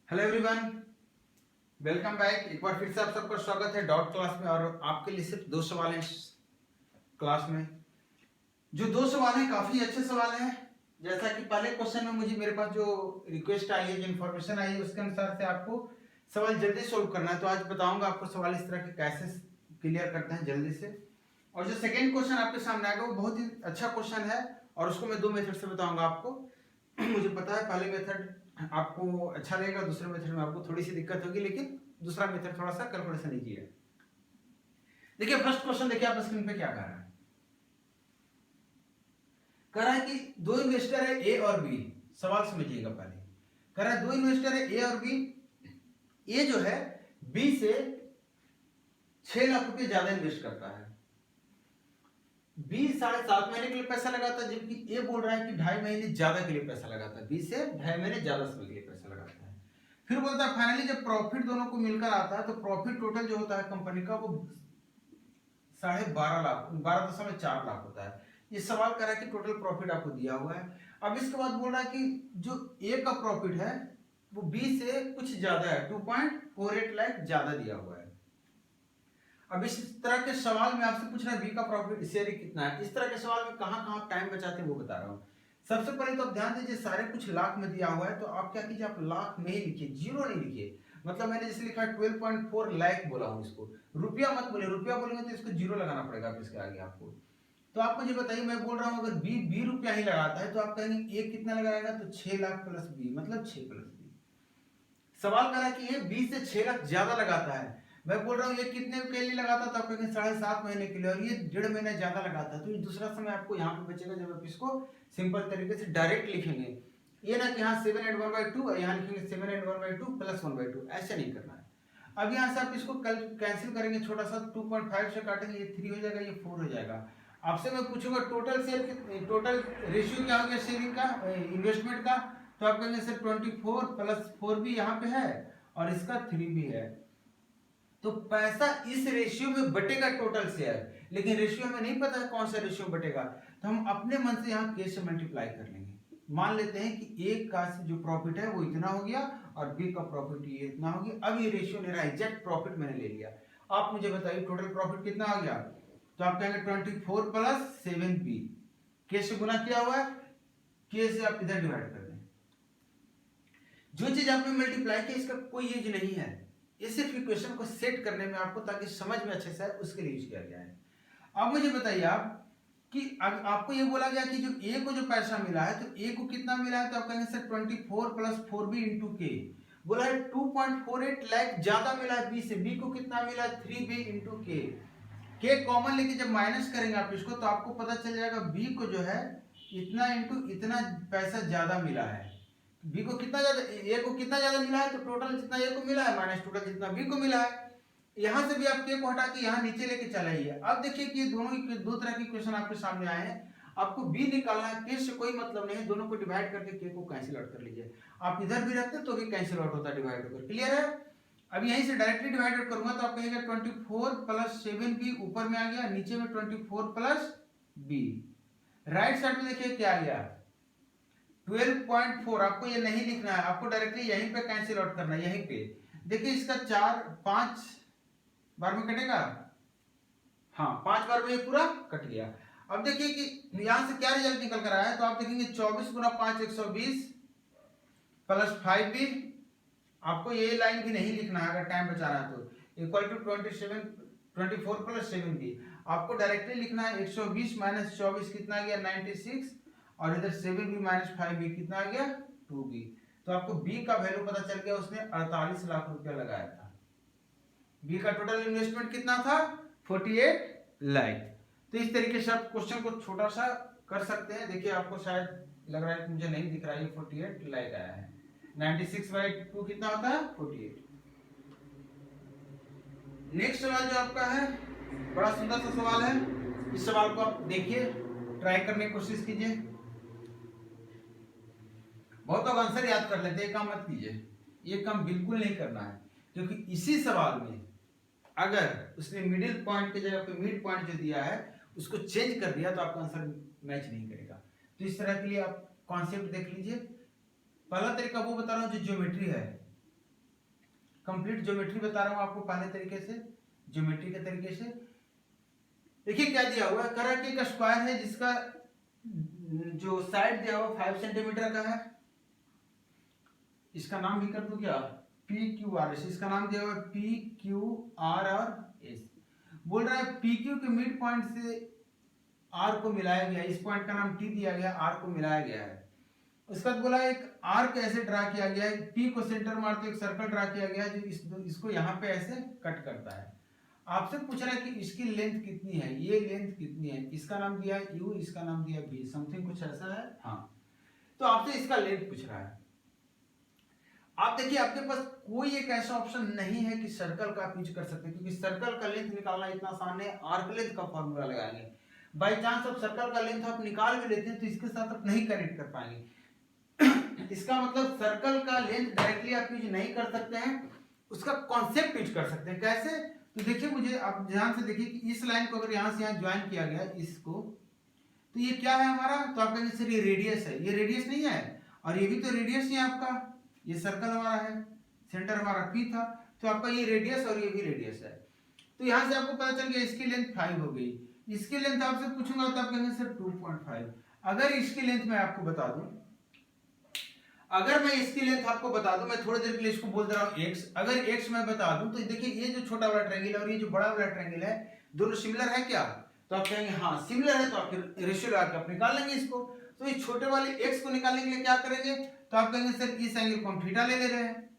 Hello everyone, welcome back. एक बार फिर से आप सबका स्वागत है डॉट क्लास में। और आपके लिए सिर्फ दो सवाल हैं इस क्लास में। जो दो सवाल हैं काफी अच्छे सवाल हैं। जैसा कि पहले क्वेश्चन में मुझे मेरे पास जो रिक्वेस्ट आई है, जो इन्फॉर्मेशन आई है, उसके अनुसार से आपको सवाल जल्दी सोल्व करना है। तो आज बताऊंगा आपको सवाल इस तरह के कैसे क्लियर करते हैं जल्दी से। और जो सेकेंड क्वेश्चन आपके सामने आएगा वो बहुत ही अच्छा क्वेश्चन है और उसको मैं दो मेथड से बताऊंगा आपको। मुझे पता है पहले मेथड आपको अच्छा लगेगा, दूसरे मेथड में आपको थोड़ी सी दिक्कत होगी, लेकिन दूसरा मेथड थोड़ा सा कैलकुलेशन इजी है। देखिए फर्स्ट क्वेश्चन, देखिए आप स्क्रीन पे क्या कह रहा है। कह रहा है कि दो इन्वेस्टर है ए और बी। सवाल समझिएगा पहले। कह रहा है दो इन्वेस्टर है ए और बी। ए जो है बी से 6 लाख रुपए ज्यादा इन्वेस्ट करता है। बी 7.5 महीने के लिए पैसा लगाता है, जबकि ए बोल रहा है कि 2.5 महीने ज्यादा के लिए पैसा लगाता है। बी से 2.5 महीने ज्यादा समय के लिए पैसा लगाता है। फिर बोलता है फाइनली जब प्रॉफिट दोनों को मिलकर आता है तो प्रॉफिट टोटल जो होता है कंपनी का वो 12.5 लाख 12.4 लाख होता है। ये सवाल कर रहा है कि टोटल प्रॉफिट आपको दिया हुआ है। अब इसके बाद बोल रहा है कि जो ए का प्रॉफिट है वो बी से कुछ ज्यादा है, 2.48 लाख ज्यादा दिया हुआ है। अब इस तरह के सवाल में आपसे पूछ रहा है बी का प्रॉफिट शेयर कितना है। इस तरह के सवाल में कहां कहां टाइम बचाते हैं वो बता रहा हूं। सबसे पहले तो आप ध्यान दीजिए, सारे कुछ लाख में दिया हुआ है तो आप क्या कीजिए, आप लाख में ही लिखिए, जीरो नहीं लिखिए। मतलब मैंने जैसे लिखा है 12.4 लाख बोला हूं, इसको रुपया मत बोले। रुपया बोलेंगे तो इसको जीरो लगाना पड़ेगा इसके आगे आपको। तो आप मुझे बताइए, मैं बोल रहा हूं अगर बी रुपया ही लगाता है तो आप कहेंगे ए कितना लगाएगा, तो 6 लाख प्लस बी मतलब 6 प्लस बी। सवाल कर रहा है कि ये 20 से 6 लाख ज्यादा लगाता है। मैं बोल रहा हूँ ये कितने के लिए लगाता था, आपको 7.5 महीने के लिए, और ये 1.5 महीने ज्यादा लगाता है। तो ये दूसरा समय आपको यहाँ पे बचेगा जब आप इसको सिंपल तरीके से डायरेक्ट लिखेंगे। ये ना कि यहाँ 7 and 1/2 यहाँ लिखेंगे 7 and 1/2 प्लस 1/2, ऐसे नहीं करना है। अब यहाँ से आप इसको कल कैंसिल करेंगे, छोटा सा 2.5 से काटेंगे, ये 3 हो जाएगा, ये 4 हो जाएगा। आपसे मैं पूछूंगा टोटल शेयर, टोटल रेशियो क्या हो गया शेयरिंग का, इन्वेस्टमेंट का, तो आप कहेंगे सर 24 प्लस 4 भी यहाँ पे है और इसका 3 भी है। तो पैसा इस रेशियो में बटेगा टोटल शेयर, लेकिन रेशियो में नहीं पता है कौन सा रेशियो बटेगा, तो हम अपने मन से यहाँ के से मल्टीप्लाई कर लेंगे। मान लेते हैं कि ए का जो प्रॉफिट है वो इतना हो गया और बी का प्रॉफिट ये इतना हो गया। अब ये रेशियो ले रहा है, एग्जैक्ट प्रॉफिट मैंने ले लिया। आप मुझे बताइए टोटल प्रॉफिट कितना आ गया, तो आप कहेंगे 24 प्लस 7b। के से गुना किया हुआ है, के से आप इधर डिवाइड कर दें। जो चीज आपने मल्टीप्लाई किया इसका कोई यूज नहीं है, ये सिर्फ इक्वेशन को सेट करने में आपको, ताकि समझ में अच्छे से आए, उसके लिए यूज किया गया है। अब मुझे बताइए आप कि आपको ये बोला गया कि जो ए को जो पैसा मिला है, तो ए को कितना मिला है, तो आप कहेंगे सर 24 प्लस 4b इंटू के। बोला है 2.48 लाख ज्यादा मिला है बी से, बी को कितना मिला है 3b इंटू के कॉमन लेके जब माइनस करेंगे आप इसको, तो आपको पता चल जाएगा बी को जो है इतना इंटू इतना पैसा ज्यादा मिला है। बी को कितना ज्यादा, ए को कितना ज्यादा मिला है, तो टोटल जितना ए को मिला है माइनस टोटल जितना बी को मिला है। यहां से भी आप के को हटा के यहाँ नीचे लेके चलाइए। अब देखिए कि दोनों दो तरह के क्वेश्चन आपके सामने आए हैं। आपको बी निकालना है, के से कोई मतलब नहीं है, दोनों को डिवाइड करके के को कैंसिल आउट कर लीजिए। आप इधर भी रखते तो भी कैंसिल आउट होता है डिवाइड होकर। क्लियर है। अब यहीं से डायरेक्टली डिवाइड करूंगा तो आप कहेंगे 24 प्लस 7b ऊपर में आ गया, नीचे में 24 प्लस b। राइट साइड में देखिए क्या आ गया 12.4। आपको ये नहीं लिखना है, आपको डायरेक्टली यहीं पे कैंसिल आउट करना है। यहीं पे देखिए इसका 4-5 बार में कटेगा, हाँ 5 बार में ये पूरा कट गया। अब देखिए कि यहां से क्या रिजल्ट निकल कर आया है, तो आप देखेंगे 24 गुना 5 120 प्लस 5b। आपको ये लाइन भी नहीं लिखना है अगर टाइम बचा रहा है तो, इक्वल टू 24 प्लस 7b। आपको डायरेक्टली लिखना है 120 माइनस 24 कितना आ गया 96, और इधर 7b माइनस 5b कितना आ गया 2b। तो आपको b का वैल्यू पता चल गया, उसने 48 लाख रुपया लगाया था। बी का टोटल इन्वेस्टमेंट कितना था 48 लाख। तो इस तरीके से आप क्वेश्चन को छोटा सा कर सकते हैं। देखिए आपको शायद लग रहा है कि मुझे नहीं दिख रहा है, 48 लाख आया है। 96/2 कितना होता है 48। नेक्स्ट सवाल जो आपका है बड़ा सुंदर सा सवाल है। इस सवाल को आप देखिए, ट्राई करने की कोशिश कीजिए। बहुत लोग आंसर याद कर लेते हैं, काम मत कीजिए, ये काम बिल्कुल नहीं करना है, क्योंकि इसी सवाल में अगर उसने मिडिल पॉइंट की जगह पे मिड पॉइंट जो दिया है उसको चेंज कर दिया तो आपका आंसर मैच नहीं करेगा। तो इस तरह के लिए आप कॉन्सेप्ट देख लीजिए। पहला तरीका वो बता रहा हूँ जो ज्योमेट्री है, कंप्लीट ज्योमेट्री बता रहा हूं आपको पहले तरीके से, ज्योमेट्री के तरीके से। देखिए क्या दिया हुआ है, करा कि एक स्क्वायर है जिसका जो साइड दिया हुआ 5 सेंटीमीटर का है, इसका नाम भी कर दूं क्या, पी क्यू आर एस, इसका नाम दिया हुआ है पी क्यू आर और एस। बोल रहा है पी क्यू के मिड पॉइंट से आर को मिलाया गया, इस पॉइंट का नाम टी दिया गया, आर को मिलाया गया है। उसके बाद बोला एक आर्क ऐसे ड्रा किया गया है, पी को सेंटर मारते एक सर्कल ड्रा किया गया है जो इसको यहाँ पे ऐसे कट करता है। आपसे पूछ रहा है कि इसकी लेंथ कितनी है, ये लेंथ कितनी है, इसका नाम दिया है यू, इसका नाम दिया बी, समथिंग कुछ ऐसा है। हाँ, तो आपसे इसका लेंथ पूछ रहा है। आप देखिए आपके पास कोई एक ऐसा ऑप्शन नहीं है कि सर्कल का आप यूज कर सकते हैं, क्योंकि सर्कल का लेंथ निकालना इतना आसान है, आर्क लेंथ का फॉर्मूला लगाएंगे। बाई चांस आप सर्कल का लेंथ आप निकाल भी लेते हैं तो इसके साथ आप नहीं कनेक्ट कर पाएंगे। इसका मतलब सर्कल का लेंथ डायरेक्टली आप यूज नहीं कर सकते हैं, उसका कॉन्सेप्ट यूज कर सकते हैं। कैसे, तो देखिए मुझे आप ध्यान से देखिए कि इस लाइन को अगर यहाँ से यहाँ ज्वाइन किया गया इसको, तो ये क्या है हमारा, तो आप कहेंगे सर ये रेडियस है, ये रेडियस नहीं है, और ये भी तो रेडियस ही है आपका, ये सर्कल हमारा है, सेंटर हमारा पी था, तो आपका ये रेडियस और ये भी रेडियस है। तो यहाँ से आपको पता चल गया इसकी लेंथ 5 हो गई। इसकी लेंथ आपसे पूछूंगा तो आप कहेंगे सर 2.5। अगर इसकी लेंथ मैं आपको बता दूं, अगर मैं इसकी लेंथ आपको बता दूं, मैं थोड़ी देर के लिए इसको बोल दे रहा हूं x, अगर x मैं बता दूं तो देखिए ये जो छोटा वाला ट्रायंगल है और ये जो बड़ा वाला ट्रायंगल है, दोनों सिमिलर है क्या, तो आप कहेंगे हाँ सिमिलर है, तो आप फिर रेशियो लगा के आप निकाल लेंगे इसको। तो इस छोटे वाले x को निकालने के लिए क्या करेंगे, तो आप कहेंगे सर इस एंगल को हम थीटा ले रहे हैं,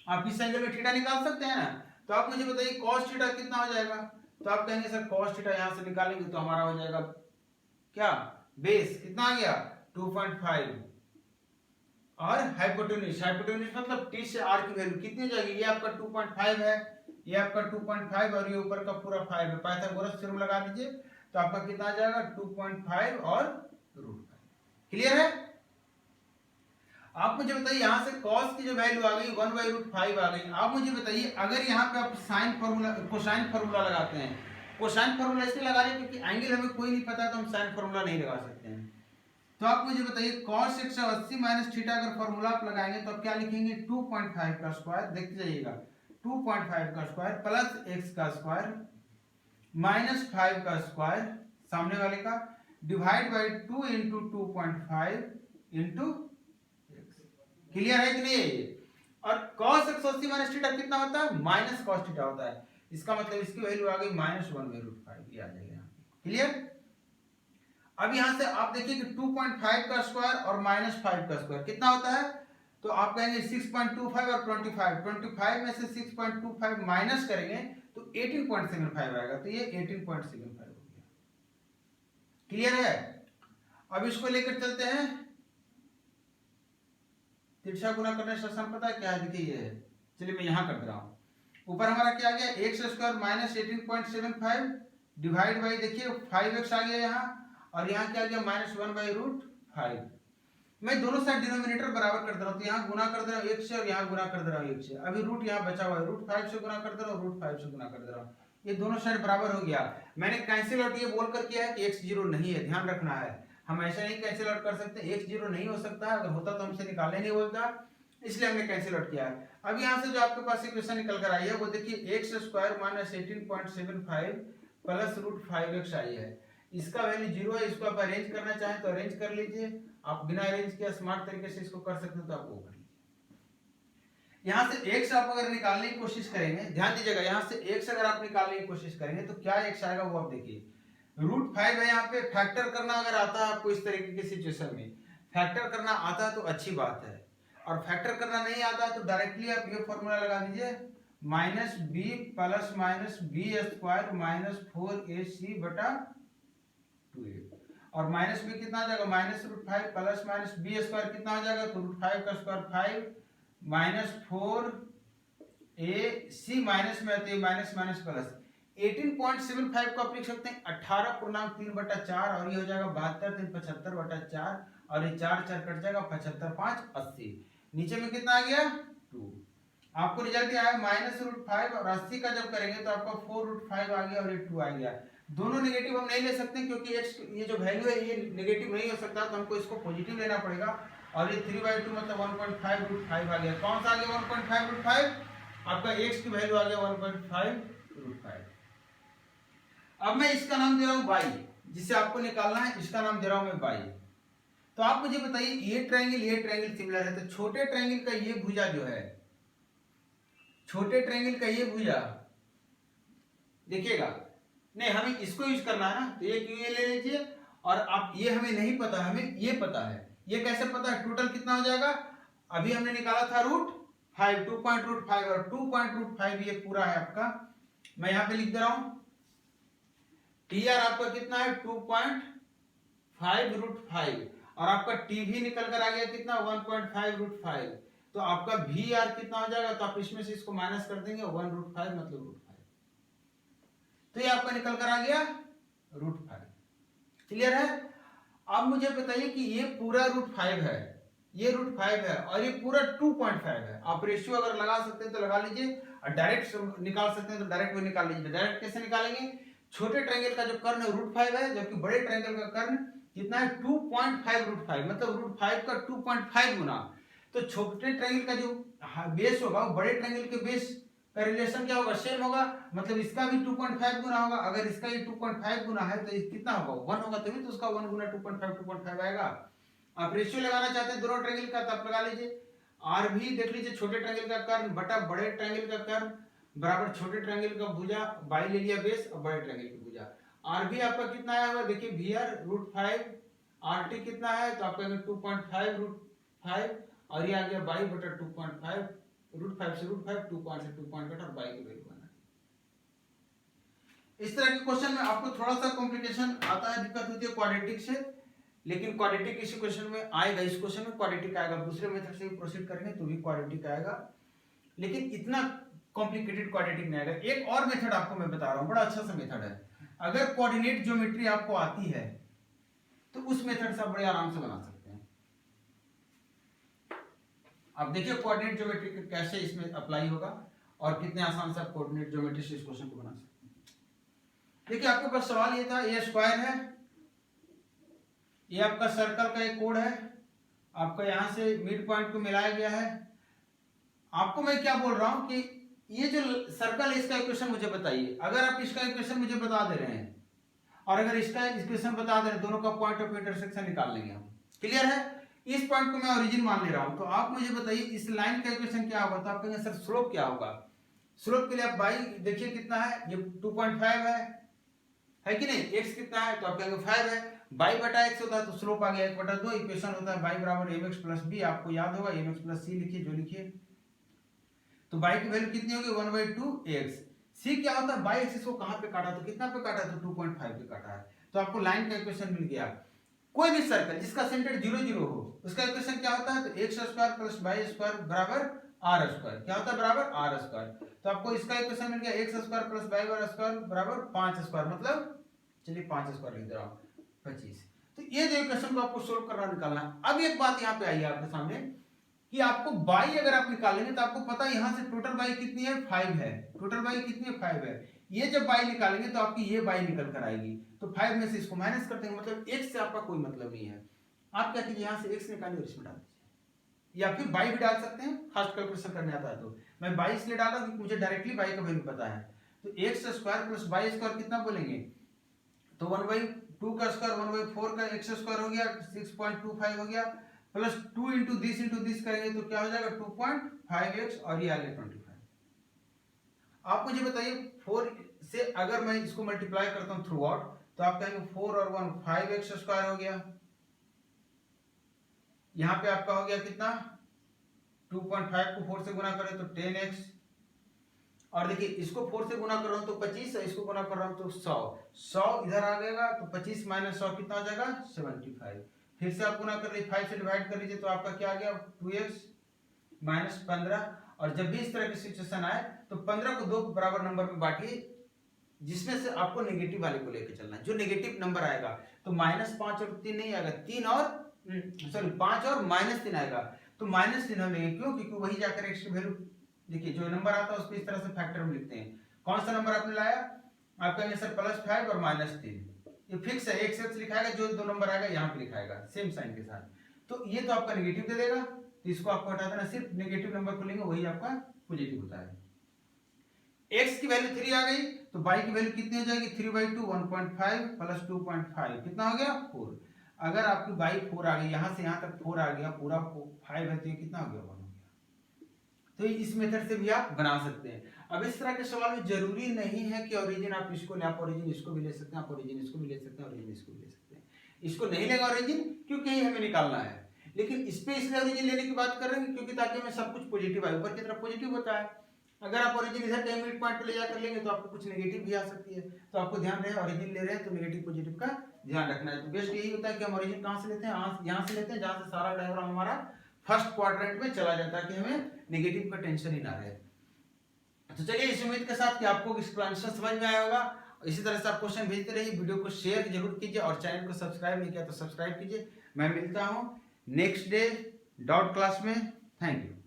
आप इस एंगल में थीटा निकाल सकते हैं ना, तो आप मुझे बताइए cos थीटा कितना हो जाएगा, तो आप कहेंगे सर cos थीटा यहां से निकालेंगे तो हमारा हो जाएगा क्या, बेस कितना आ गया 2.5, और हाइपोटेन्यूज, हाइपोटेन्यूज मतलब t से r की वैल्यू कितनी हो जाएगी, ये आपका 2.5 है, ये आपका 2.5 और ये ऊपर का पूरा 5 है, पाइथागोरस थ्योरम लगा दीजिए तो आपका कितना आ जाएगा 2.5 और √5। क्लियर है। आप मुझे बताइए यहां से cos की जो वैल्यू आ गई 1/√5 आ गई। आप मुझे बताइए अगर यहाँ पे आप साइन फार्मूला, कोसाइन फार्मूला लगाते हैं, कोसाइन फार्मूला इसलिए लगा रहे हैं क्योंकि एंगल हमें कोई नहीं पता तो हम साइन फार्मूला नहीं लगा सकते हैं। तो आप मुझे बताइए cos 180 माइनस थीटा अगर फार्मूला आप लगाएंगे तो आप क्या लिखेंगे 2.5 का स्क्वायर, देखते जाइएगा 2.5 का स्क्वायर प्लस x का स्क्वायर माइनस 5 का स्क्वायर सामने वाले का divide by 2 into 2.5 into x। Clear है कि नहीं। और cos 180 माइनस थीटा कितना होता है, माइनस cos थीटा होता है, इसका मतलब इसकी वैल्यू आ गई -1/√5, ये आ जाएगा यहाँ। क्लियर। अब यहां से आप देखिए कि 2.5 का स्क्वायर और -5 का स्क्वायर कितना होता है, तो आप कहेंगे 6.25 और 25 में से 6.25 माइनस करेंगे तो 18.75 आएगा, तो ये 18.75 हो गया। क्लियर है। अब इसको लेकर चलते हैं, तिरछा गुना करने से आसान पता है क्या है, देखिए ये है, चलिए मैं यहां कर दे रहा हूं। ऊपर हमारा क्या आ गया x square minus 18.75 divide by देखिए 5x आ गया यहाँ, और यहाँ क्या गया -1/√5। मैं दोनों साइड डिनोमिनेटर बराबर कर दे रहा हूँ, तो यहाँ गुना कर दे रहा हूँ 1 से और यहाँ गुना कर दे रहा हूँ 1 से। अभी रूट यहाँ बचा हुआ है, √5 से गुना कर दे रहा हूँ, √5 से गुना कर दे रहा हूँ, ये दोनों साइड बराबर हो गया। मैंने कैंसिल आउट ये बोलकर किया है कि x 0 नहीं है, ध्यान रखना है, हम ऐसा नहीं कैंसिल आउट कर सकते, x 0 नहीं हो सकता, अगर होता तो हमसे निकालने नहीं बोलता, इसलिए हमने कैंसिल आउट किया है। अब यहाँ से जो आपके पास इक्वेशन निकल कर आई है वो देखिए x square minus 18.75 plus √5x आई है, इसका वैल्यू 0 है, इसको आप अरेंज करना चाहें तो अरेंज कर लीजिए, आप बिना अरेंज किया स्मार्ट तरीके से इसको कर सकते हो तो आप वो कर लीजिए। यहाँ से x आप अगर निकालने की कोशिश करेंगे, ध्यान दीजिएगा, यहाँ से x अगर आप निकालने की कोशिश करेंगे तो क्या x आएगा वो आप देखिए, √5 है, यहाँ पे फैक्टर करना अगर आता है आपको इस तरीके की सिचुएशन में, फैक्टर करना आता है तो अच्छी बात है, और फैक्टर करना नहीं आता है तो डायरेक्टली आप ये फॉर्मूला लगा दीजिए -b plus -b square -4ac बटा 2a, और माइनस b कितना आ जाएगा -√5 प्लस -b स्क्वायर कितना हो जाएगा, तो √5 का स्क्वायर 5 -4ac माइनस में आते हैं माइनस माइनस प्लस 18.75 को आप लिख सकते हैं 18.3/4, और ये हो जाएगा 72 3 75/4, और ये 4 4 कट जाएगा 75 5 80, नीचे में कितना आ गया 2। आपको रिजल्ट आया -√5 और 80 का जब करेंगे तो आपका 4√5 आ गया और ये 2 आ गया। दोनों नेगेटिव हम नहीं ले सकते क्योंकि x ये जो वैल्यू है ये नेगेटिव नहीं हो सकता, तो हमको इसको पॉजिटिव लेना पड़ेगा, और ये 3/2 मतलब 1.5√5 आ गया। कौन सा आ गया 1.5√5, आपका x की वैल्यू आ गया 1.5√5। अब मैं इसका नाम दे रहा हूं y, जिसे आपको निकालना है, इसका नाम दे रहा हूं मैं y। तो आप मुझे बताइए ये ट्रायंगल सिमिलर है, तो छोटे ट्रायंगल का ये भुजा जो है, छोटे ट्रायंगल का ये भुजा देखिएगा, नहीं हमें इसको यूज करना है ना, तो ये क्यों ये ले लीजिए, और आप ये हमें नहीं पता, हमें ये पता है। ये कैसे पता है? टोटल कितना हो जाएगा, अभी हमने निकाला था √5, 2.5 और 2.5 ये पूरा है आपका। मैं यहां पे लिख दे रहा हूं TR आपका कितना है 2.5√5 और आपका T भी निकल कर आ गया कितना 1.5√5। तो आपका VR कितना हो जाएगा, तो आप इसमें से इसको माइनस कर देंगे 1√5 मतलब √5, तो ये आपका निकल कर आ गया √5। क्लियर है? अब मुझे बताइए कि ये पूरा √5 है, ये √5 है और ये पूरा 2.5 है। आप रेशियो अगर लगा सकते हैं तो लगा लीजिए, और डायरेक्ट निकाल सकते हैं तो डायरेक्ट भी निकाल लीजिए। डायरेक्ट कैसे निकालेंगे? छोटे ट्रायंगल का जो कर्ण √5 है, जबकि बड़े ट्रायंगल का कर्ण कितना है 2.5√5, मतलब √5 का 2.5 गुना। तो छोटे ट्रायंगल का जो बेस होगा वो बड़े ट्रायंगल के बेस का रिलेशन क्या होगा, सेम होगा, मतलब इसका भी 2.5 गुना होगा। अगर इसका ये 2.5 गुना है तो कितना होगा 1 होगा, तभी तो उसका 1 गुना 2.5 आएगा। आप रेशियो लगाना चाहते हैं दोनों ट्रायंगल का, तब लगा लीजिए। आर भी देख लीजिए, छोटे ट्रायंगल का कर्ण बटा बड़े ट्रायंगल का कर्ण बराबर छोटे ट्रायंगल का भुजा बाई ले लिया बेस और बड़े ट्रायंगल की भुजा। आर भी आपका कितना आया हुआ देखिए, VR √5, RT कितना है तो आपका 2.5√5 और ये आ गया बाई बटा 2.5, √5 से √5, 2 पॉइंट से 2 पॉइंट कटा और बाई की वैल्यू बना। इस तरह के क्वेश्चन में आपको थोड़ा सा कॉम्प्लिकेशन आता है, दिक्कत होती है क्वाड्रेटिक से, लेकिन क्वाड्रेटिक इसी क्वेश्चन में आएगा। इस क्वेश्चन में क्वाड्रेटिक आएगा, दूसरे मेथड से भी प्रोसीड करेंगे तो भी क्वाड्रेटिक आएगा, लेकिन इतना कॉम्प्लिकेटेड क्वाड्रेटिक नहीं आएगा। एक और मेथड आपको मैं बता रहा हूं, बड़ा अच्छा सा मेथड है। अगर कोऑर्डिनेट ज्योमेट्री आपको आती है तो उस मेथड से आप बड़े आराम से बना सकते हैं। अब देखिए कोऑर्डिनेट ज्योमेट्री कैसे इसमें अप्लाई होगा और कितने आसान से आप कोऑर्डिनेट ज्योमेट्री से इस क्वेश्चन को बना सकते हैं। देखिए आपके पास सवाल ये था, ये स्क्वायर है, ये आपका सर्कल का एक कोड है, आपका यहां से मिड पॉइंट को मिलाया गया है। आपको मैं क्या बोल रहा हूं कि ये जो सर्कल है इसका इक्वेशन मुझे बताइए। अगर आप इसका इक्वेशन मुझे बता दे रहे हैं और अगर इसका इक्वेशन बता दे रहे हैं, दोनों का पॉइंट ऑफ इंटरसेक्शन निकाल लेंगे हम। क्लियर है? इस पॉइंट को मैं ओरिजिन मान ले रहा हूं, तो आप मुझे बताइए इस लाइन का इक्वेशन क्या होगा। तो आप कहेंगे सर स्लोप क्या होगा। स्लोप के लिए आप बाई देखिए कितना है, ये 2.5 है कि नहीं, x कितना है तो आप कहेंगे 5 है, बाई बटा x होता है तो स्लोप आ गया 1/2। इक्वेशन होता है y बराबर mx प्लस b, आपको याद होगा mx प्लस c लिखिए जो लिखिए। तो y की वैल्यू कितनी होगी 1/2x। c क्या होता है, बाई एक्सिस को कहां पे काटा, तो कितना पे काटा, तो 2.5 पे काटा है। तो आपको लाइन का इक्वेशन मिल गया। कोई भी सर्कल जिसका सेंटर 0 0 हो उसका इक्वेशन क्या होता है, तो x² प्लस y² बराबर r²। क्या होता है, बराबर r²। तो आपको इसका इक्वेशन मिल गया x² प्लस y² बराबर 5², मतलब चलिए 5² लिख दे रहा हूं 25। तो ये जो इक्वेशन को आपको सोल्व करना निकालना है। अब एक बात यहां पे आई है आपके सामने कि आपको बाई अगर आप निकालेंगे तो आपको पता है यहां से टोटल बाई कितनी है 5 है, टोटल बाई कितनी है 5 है। ये जब बाई निकालेंगे तो आपकी ये बाई निकल कर आएगी, तो 5 में से इसको माइनस कर देंगे, मतलब x से आपका कोई मतलब नहीं है। आप क्या कीजिए, यहां से x निकालिए और इसमें डाल दीजिए, या फिर बाई भी डाल सकते हैं, फास्ट कैलकुलेशन करने आता है तो। मैं बाई इसलिए डाला क्योंकि मुझे डायरेक्टली बाई का वैल्यू पता है। तो x² प्लस y² कितना बोलेंगे, तो 1/2 का स्क्वायर 1/4 का x² हो गया 6.25 हो गया, प्लस 2 इंटू दिस करेंगे तो क्या हो जाएगा 2.5x और ये आ गया 25। आप मुझे बताइए 4 से अगर मैं इसको मल्टीप्लाई करता हूं थ्रू आउट, तो आप कहेंगे 4 और 1 5x² हो गया। यहां पे आपका हो गया कितना, 2.5 को 4 से गुना करें तो 10x, और देखिए इसको 4 से गुना कर रहा हूं तो 25 है, इसको गुना कर रहा हूं तो 100 इधर आ जाएगा, तो 25 माइनस 100 कितना हो जाएगा 75। फिर से आप गुना कर लीजिए, 5 से डिवाइड कर लीजिए तो आपका क्या आ गया 2x माइनस 15। और जब भी इस तरह की सिचुएशन आए तो 15 को 2 बराबर नंबर में बांटिए, जिसमें से आपको नेगेटिव वाले को लेकर चलना है। जो नेगेटिव नंबर आएगा तो -5 और 3 नहीं आएगा, 5 और -3 आएगा। तो -3 हम लेंगे, क्यों, क्योंकि वही जाकर एक्स की वैल्यू, देखिए जो नंबर आता है उसको इस तरह से फैक्टर में लिखते हैं। कौन सा नंबर आपने लाया, आप कहेंगे सर +5 और -3, ये फिक्स है, x लिखाएगा, जो 2 नंबर आएगा यहाँ पे लिखाएगा सेम साइन के साथ। तो ये तो आपका नेगेटिव दे देगा, तो इसको आपको हटा देना, सिर्फ नेगेटिव नंबर को लेंगे वही आपका पॉजिटिव होता है। x की वैल्यू 3 आ गई तो y की वैल्यू कितनी हो जाएगी 3/2 1.5 प्लस 2.5 कितना हो गया 4। अगर आपकी y 4 आ गई, यहाँ से यहाँ तक 4 आ गया, पूरा 5 है तो ये कितना हो गया 1 हो गया। तो इस मेथड से भी आप बना सकते हैं। अब इस तरह के सवाल में जरूरी नहीं है कि ओरिजिन आप इसको ले, आप ओरिजिन इसको भी ले सकते हैं, आप ओरिजिन इसको भी ले सकते हैं, ओरिजिन इसको भी ले सकते हैं। इसको नहीं लेगा ओरिजिन क्योंकि यही हमें निकालना है, लेकिन इस पे इसलिए ओरिजिन लेने की बात कर रहे हैं क्योंकि ताकि हमें सब कुछ पॉजिटिव आए, ऊपर की तरफ पॉजिटिव होता है। अगर आप ओरिजिन इधर टाइम मिड पॉइंट पे ले जाकर लेंगे तो आपको कुछ नेगेटिव भी आ सकती है, तो आपको ध्यान रहे ओरिजिन ले रहे हैं तो नेगेटिव पॉजिटिव का ध्यान रखना है। तो बेस्ट यही होता है कि हम ओरिजिन कहां से लेते हैं, यहाँ से लेते हैं जहां से सारा डायग्राम हमारा फर्स्ट क्वाड्रेंट में चला जाता है कि हमें नेगेटिव का टेंशन ही ना रहे। तो चलिए इस उम्मीद के साथ कि आपको इसका आंसर समझ में आया होगा। इसी तरह से आप क्वेश्चन भेजते रहिए, वीडियो को शेयर जरूर कीजिए और चैनल को सब्सक्राइब नहीं किया तो सब्सक्राइब कीजिए। मैं मिलता हूं नेक्स्ट डे डाउट क्लास में। Thank you.